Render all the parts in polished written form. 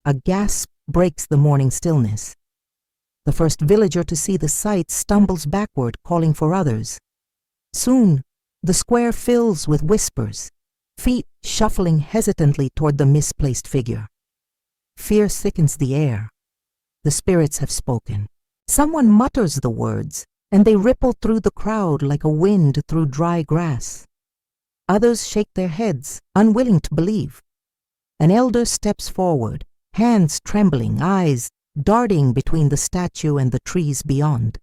A gasp breaks the morning stillness. The first villager to see the sight stumbles backward, calling for others. Soon, the square fills with whispers, feet shuffling hesitantly toward the misplaced figure. Fear sickens the air. The spirits have spoken. Someone mutters the words, and they ripple through the crowd like a wind through dry grass. Others shake their heads, unwilling to believe. An elder steps forward, hands trembling, eyes darting between the statue and the trees beyond.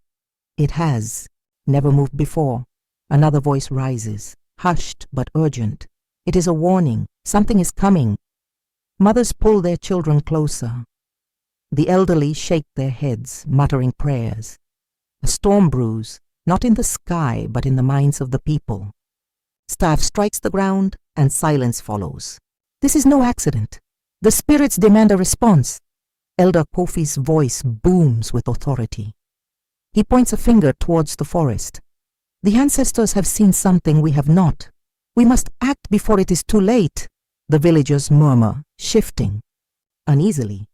It has never moved before. Another voice rises, hushed but urgent. It is a warning. Something is coming. Mothers pull their children closer. The elderly shake their heads, muttering prayers. A storm brews, not in the sky, but in the minds of the people. Staff strikes the ground, and silence follows. This is no accident. The spirits demand a response. Elder Kofi's voice booms with authority. He points a finger towards the forest. The ancestors have seen something we have not. We must act before it is too late. The villagers murmur, shifting. Uneasily.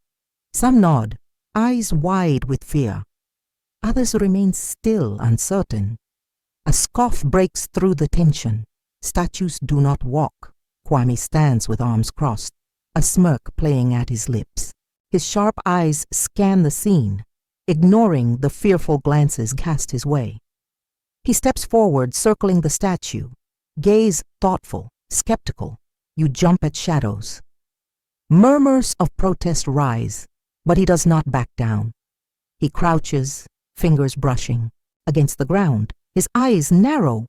Some nod, eyes wide with fear. Others remain still, uncertain. A scoff breaks through the tension. Statues do not walk. Kwame stands with arms crossed, a smirk playing at his lips. His sharp eyes scan the scene, ignoring the fearful glances cast his way. He steps forward, circling the statue, gaze thoughtful, skeptical. You jump at shadows. Murmurs of protest rise, but he does not back down. He crouches, fingers brushing, against the ground, his eyes narrow.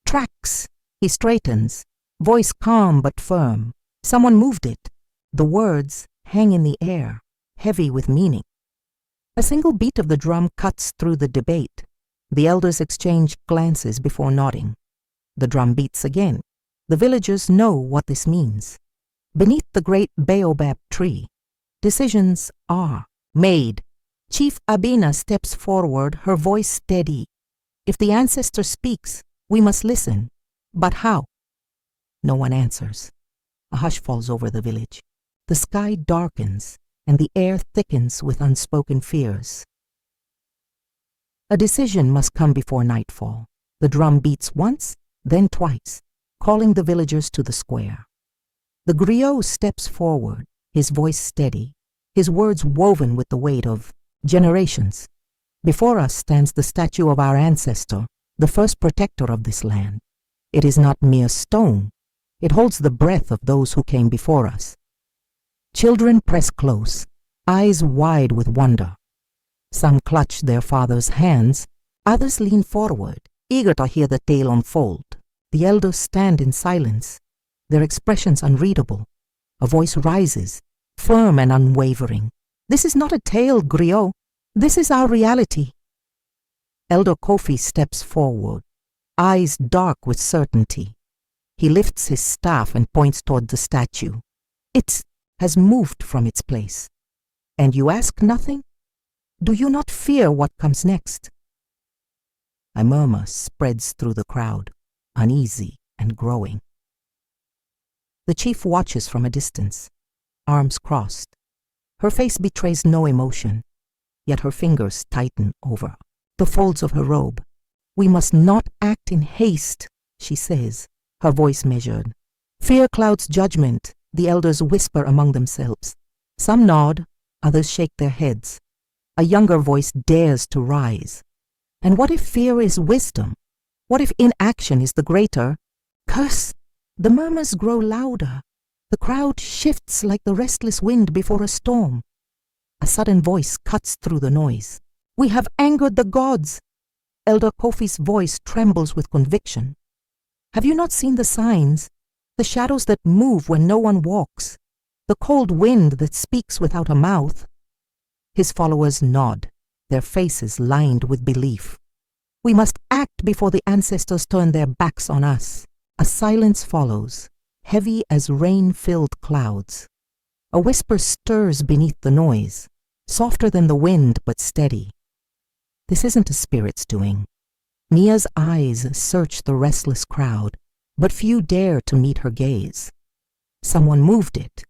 Tracks. He straightens, voice calm but firm. Someone moved it. The words hang in the air, heavy with meaning. A single beat of the drum cuts through the debate. The elders exchange glances before nodding. The drum beats again. The villagers know what this means. Beneath the great baobab tree, decisions are made. Chief Abina steps forward, her voice steady. If the ancestor speaks, we must listen. But how? No one answers. A hush falls over the village. The sky darkens, and the air thickens with unspoken fears. A decision must come before nightfall. The drum beats once, then twice, calling the villagers to the square. The griot steps forward, his voice steady, his words woven with the weight of generations. Before us stands the statue of our ancestor, the first protector of this land. It is not mere stone. It holds the breath of those who came before us. Children press close, eyes wide with wonder. Some clutch their father's hands, others lean forward, eager to hear the tale unfold. The elders stand in silence, their expressions unreadable. A voice rises, firm and unwavering. This is not a tale, griot. This is our reality. Elder Kofi steps forward, eyes dark with certainty. He lifts his staff and points toward the statue. It has moved from its place. And you ask nothing? Do you not fear what comes next? A murmur spreads through the crowd, uneasy and growing. The chief watches from a distance, arms crossed. Her face betrays no emotion, yet her fingers tighten over the folds of her robe. We must not act in haste, she says, her voice measured. Fear clouds judgment, the elders whisper among themselves. Some nod, others shake their heads. A younger voice dares to rise. And what if fear is wisdom? What if inaction is the greater? Curse! The murmurs grow louder. The crowd shifts like the restless wind before a storm. A sudden voice cuts through the noise. We have angered the gods. Elder Kofi's voice trembles with conviction. Have you not seen the signs? The shadows that move when no one walks. The cold wind that speaks without a mouth. His followers nod, their faces lined with belief. We must act before the ancestors turn their backs on us. A silence follows, heavy as rain-filled clouds. A whisper stirs beneath the noise, softer than the wind but steady. This isn't a spirit's doing. Nia's eyes search the restless crowd, but few dare to meet her gaze. Someone moved it.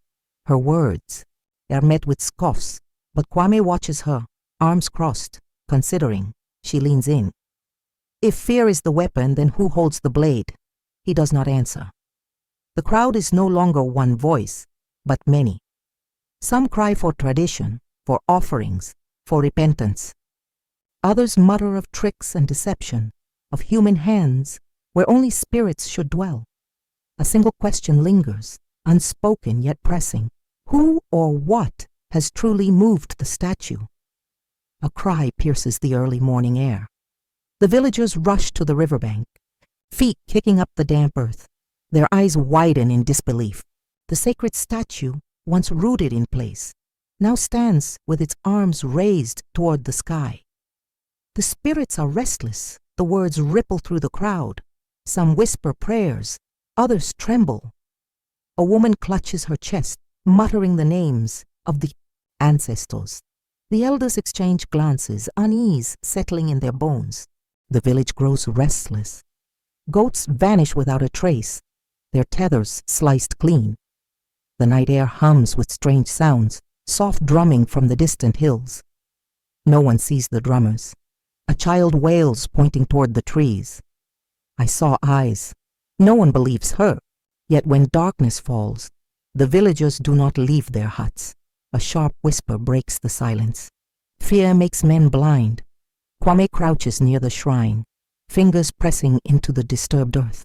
Her words, are met with scoffs, but Kwame watches her, arms crossed, considering. She leans in. If fear is the weapon, then who holds the blade? He does not answer. The crowd is no longer one voice, but many. Some cry for tradition, for offerings, for repentance. Others mutter of tricks and deception, of human hands where only spirits should dwell. A single question lingers, unspoken yet pressing. Who or what has truly moved the statue? A cry pierces the early morning air. The villagers rush to the riverbank, feet kicking up the damp earth. Their eyes widen in disbelief. The sacred statue, once rooted in place, now stands with its arms raised toward the sky. The spirits are restless. The words ripple through the crowd. Some whisper prayers, others tremble. A woman clutches her chest, muttering the names of the ancestors. The elders exchange glances, unease settling in their bones. The village grows restless. Goats vanish without a trace, their tethers sliced clean. The night air hums with strange sounds, soft drumming from the distant hills. No one sees the drummers. A child wails, pointing toward the trees. I saw eyes. No one believes her. Yet when darkness falls, the villagers do not leave their huts. A sharp whisper breaks the silence. Fear makes men blind. Kwame crouches near the shrine, fingers pressing into the disturbed earth.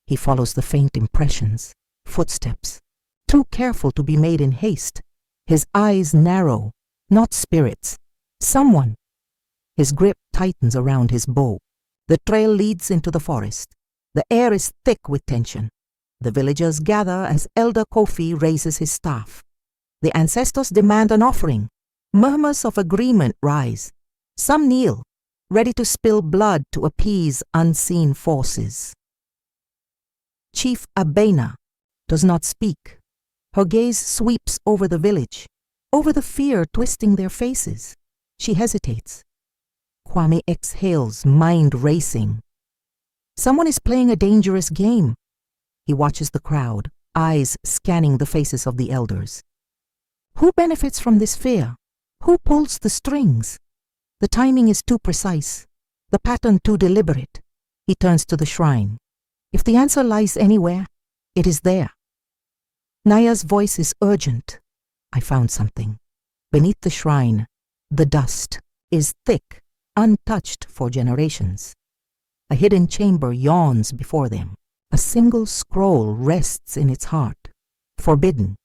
He follows the faint impressions, footsteps, too careful to be made in haste. His eyes narrow, not spirits. Someone. His grip tightens around his bow. The trail leads into the forest. The air is thick with tension. The villagers gather as Elder Kofi raises his staff. The ancestors demand an offering. Murmurs of agreement rise. Some kneel, ready to spill blood to appease unseen forces. Chief Abena does not speak. Her gaze sweeps over the village, over the fear twisting their faces. She hesitates. Kwame exhales, mind racing. Someone is playing a dangerous game. He watches the crowd, eyes scanning the faces of the elders. Who benefits from this fear? Who pulls the strings? The timing is too precise, the pattern too deliberate. He turns to the shrine. If the answer lies anywhere, it is there. Nia's voice is urgent. I found something. Beneath the shrine, the dust is thick, untouched for generations. A hidden chamber yawns before them. A single scroll rests in its heart, forbidden,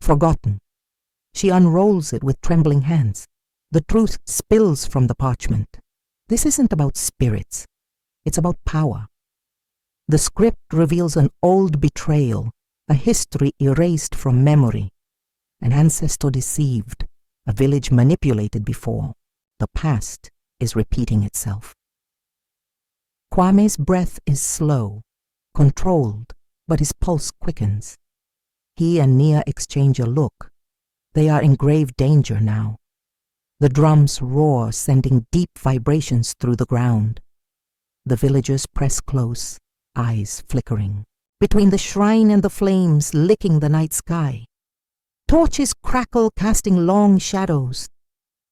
forgotten. She unrolls it with trembling hands. The truth spills from the parchment. This isn't about spirits. It's about power. The script reveals an old betrayal, a history erased from memory, an ancestor deceived, a village manipulated before. The past is repeating itself. Kwame's breath is slow, controlled, but his pulse quickens. He and Nia exchange a look. They are in grave danger now. The drums roar, sending deep vibrations through the ground. The villagers press close, eyes flickering, between the shrine and the flames licking the night sky. Torches crackle, casting long shadows.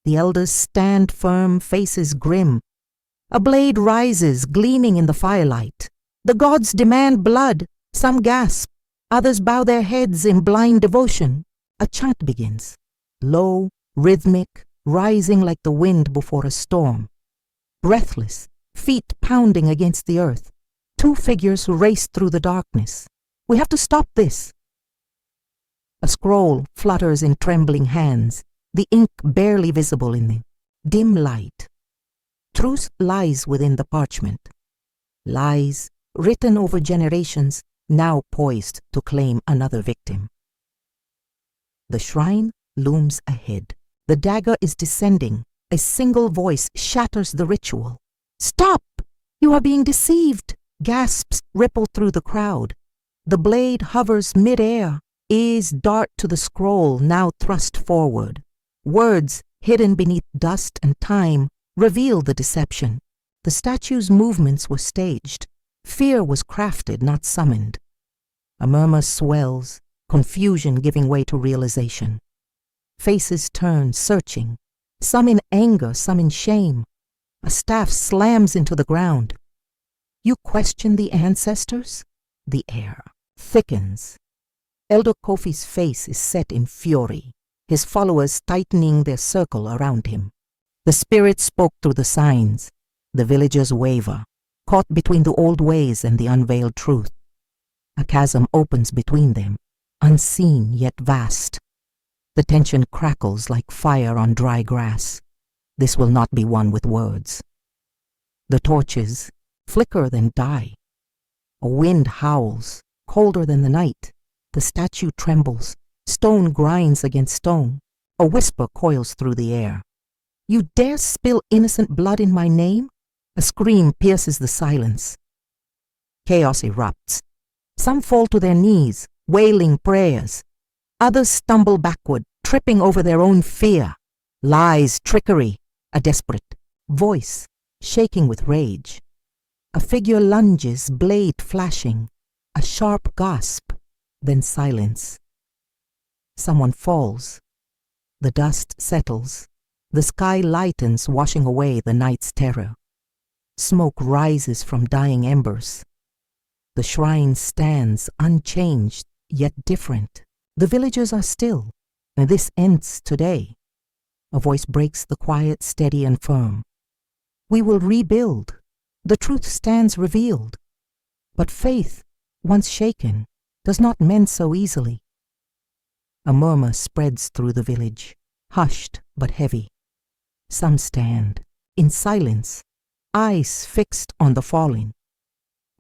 The elders stand firm, faces grim. A blade rises, gleaming in the firelight. The gods demand blood. Some gasp. Others bow their heads in blind devotion. A chant begins, low, rhythmic, rising like the wind before a storm. Breathless, feet pounding against the earth. Two figures race through the darkness. We have to stop this. A scroll flutters in trembling hands, the ink barely visible in the dim light. Truth lies within the parchment. Lies, written over generations, now poised to claim another victim. The shrine looms ahead. The dagger is descending. A single voice shatters the ritual. Stop! You are being deceived! Gasps ripple through the crowd. The blade hovers mid-air. Ears dart to the scroll, now thrust forward. Words, hidden beneath dust and time, reveal the deception. The statue's movements were staged. Fear was crafted, not summoned. A murmur swells, confusion giving way to realization. Faces turn, searching, some in anger, some in shame. A staff slams into the ground. You question the ancestors? The air thickens. Elder Kofi's face is set in fury, his followers tightening their circle around him. The spirit spoke through the signs. The villagers waver, caught between the old ways and the unveiled truth. A chasm opens between them, unseen yet vast. The tension crackles like fire on dry grass. This will not be won with words. The torches flicker then die. A wind howls, colder than the night. The statue trembles. Stone grinds against stone. A whisper coils through the air. You dare spill innocent blood in my name? A scream pierces the silence. Chaos erupts. Some fall to their knees, wailing prayers. Others stumble backward, tripping over their own fear. Lies, trickery, a desperate voice, shaking with rage. A figure lunges, blade flashing. A sharp gasp, then silence. Someone falls. The dust settles. The sky lightens, washing away the night's terror. Smoke rises from dying embers. The shrine stands unchanged, yet different. The villagers are still, and this ends today. A voice breaks the quiet, steady and firm. We will rebuild. The truth stands revealed. But faith, once shaken, does not mend so easily. A murmur spreads through the village, hushed but heavy. Some stand, in silence, eyes fixed on the fallen.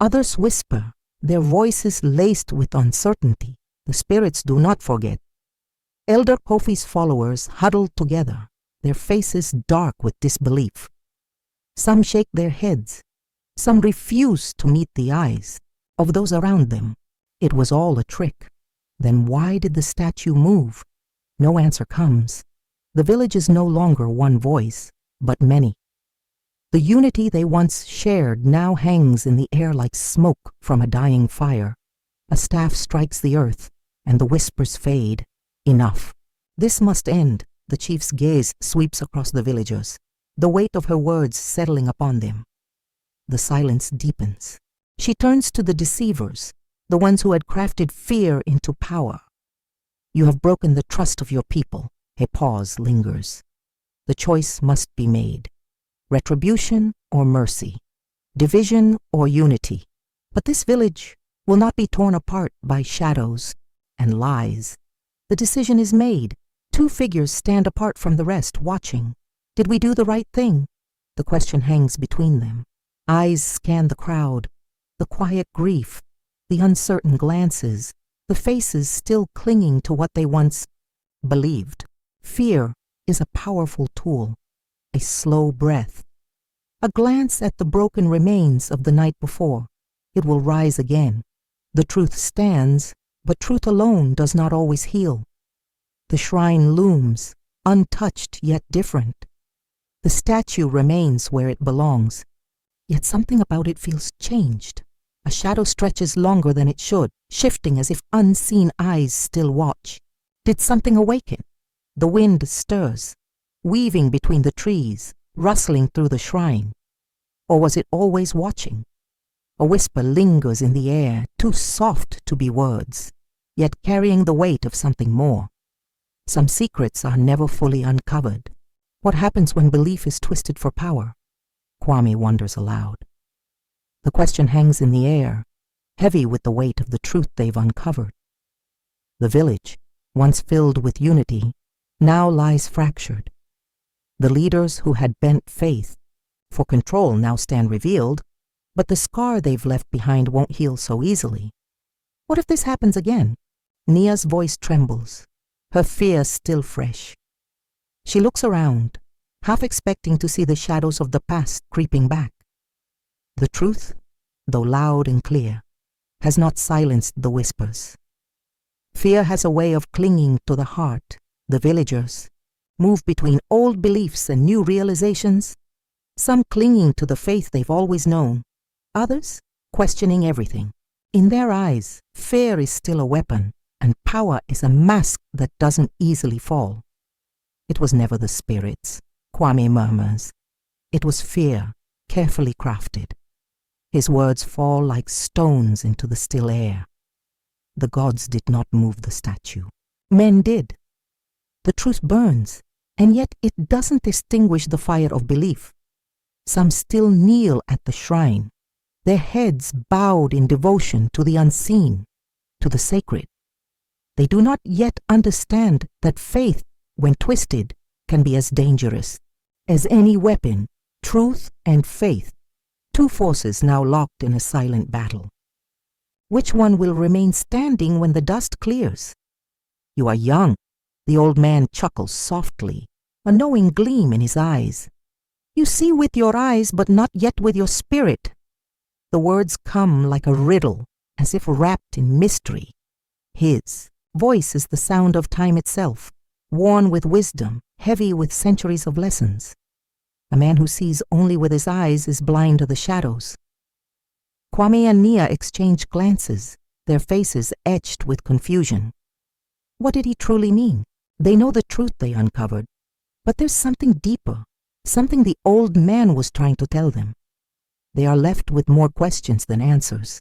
Others whisper, their voices laced with uncertainty. The spirits do not forget. Elder Kofi's followers huddle together, their faces dark with disbelief. Some shake their heads. Some refuse to meet the eyes of those around them. It was all a trick. Then why did the statue move? No answer comes. The village is no longer one voice, but many. The unity they once shared now hangs in the air like smoke from a dying fire. A staff strikes the earth, and the whispers fade. Enough. This must end. The chief's gaze sweeps across the villagers, the weight of her words settling upon them. The silence deepens. She turns to the deceivers, the ones who had crafted fear into power. You have broken the trust of your people. A pause lingers. The choice must be made. Retribution or mercy. Division or unity. But this village will not be torn apart by shadows and lies. The decision is made. Two figures stand apart from the rest, watching. Did we do the right thing? The question hangs between them. Eyes scan the crowd, the quiet grief, the uncertain glances, the faces still clinging to what they once believed. Fear is a powerful tool, a slow breath. A glance at the broken remains of the night before. It will rise again. The truth stands, but truth alone does not always heal. The shrine looms, untouched yet different. The statue remains where it belongs, yet something about it feels changed. A shadow stretches longer than it should, shifting as if unseen eyes still watch. Did something awaken? The wind stirs, weaving between the trees, rustling through the shrine. Or was it always watching? A whisper lingers in the air, too soft to be words, yet carrying the weight of something more. Some secrets are never fully uncovered. What happens when belief is twisted for power? Kwame wonders aloud. The question hangs in the air, heavy with the weight of the truth they've uncovered. The village, once filled with unity, now lies fractured. The leaders who had bent faith for control now stand revealed, but the scar they've left behind won't heal so easily. What if this happens again? Nia's voice trembles, her fear still fresh. She looks around, half expecting to see the shadows of the past creeping back. The truth, though loud and clear, has not silenced the whispers. Fear has a way of clinging to the heart. The villagers move between old beliefs and new realizations, some clinging to the faith they've always known, others questioning everything. In their eyes, fear is still a weapon, and power is a mask that doesn't easily fall. It was never the spirits, Kwame murmurs. It was fear, carefully crafted. His words fall like stones into the still air. The gods did not move the statue. Men did. The truth burns, and yet it doesn't extinguish the fire of belief. Some still kneel at the shrine, their heads bowed in devotion to the unseen, to the sacred. They do not yet understand that faith, when twisted, can be as dangerous as any weapon. Truth and faith, two forces now locked in a silent battle. Which one will remain standing when the dust clears? You are young. The old man chuckles softly, a knowing gleam in his eyes. You see with your eyes, but not yet with your spirit. The words come like a riddle, as if wrapped in mystery. His voice is the sound of time itself, worn with wisdom, heavy with centuries of lessons. A man who sees only with his eyes is blind to the shadows. Kwame and Nia exchange glances, their faces etched with confusion. What did he truly mean? They know the truth they uncovered, but there's something deeper, something the old man was trying to tell them. They are left with more questions than answers.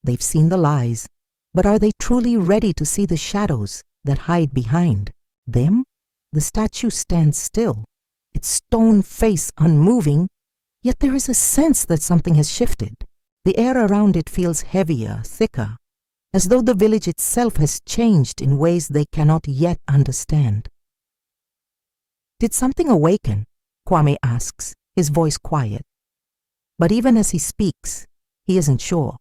They've seen the lies, but are they truly ready to see the shadows that hide behind them? The statue stands still, its stone face unmoving, yet there is a sense that something has shifted. The air around it feels heavier, thicker, as though the village itself has changed in ways they cannot yet understand. Did something awaken? Kwame asks, his voice quiet. But even as he speaks, he isn't sure.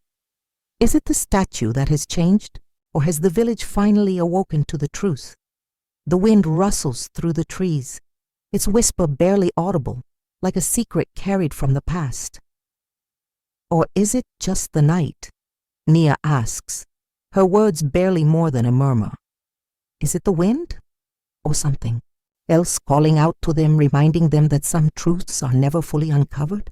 Is it the statue that has changed, or has the village finally awoken to the truth? The wind rustles through the trees, its whisper barely audible, like a secret carried from the past. Or is it just the night? Nia asks, her words barely more than a murmur. Is it the wind? Or something else calling out to them, reminding them that some truths are never fully uncovered?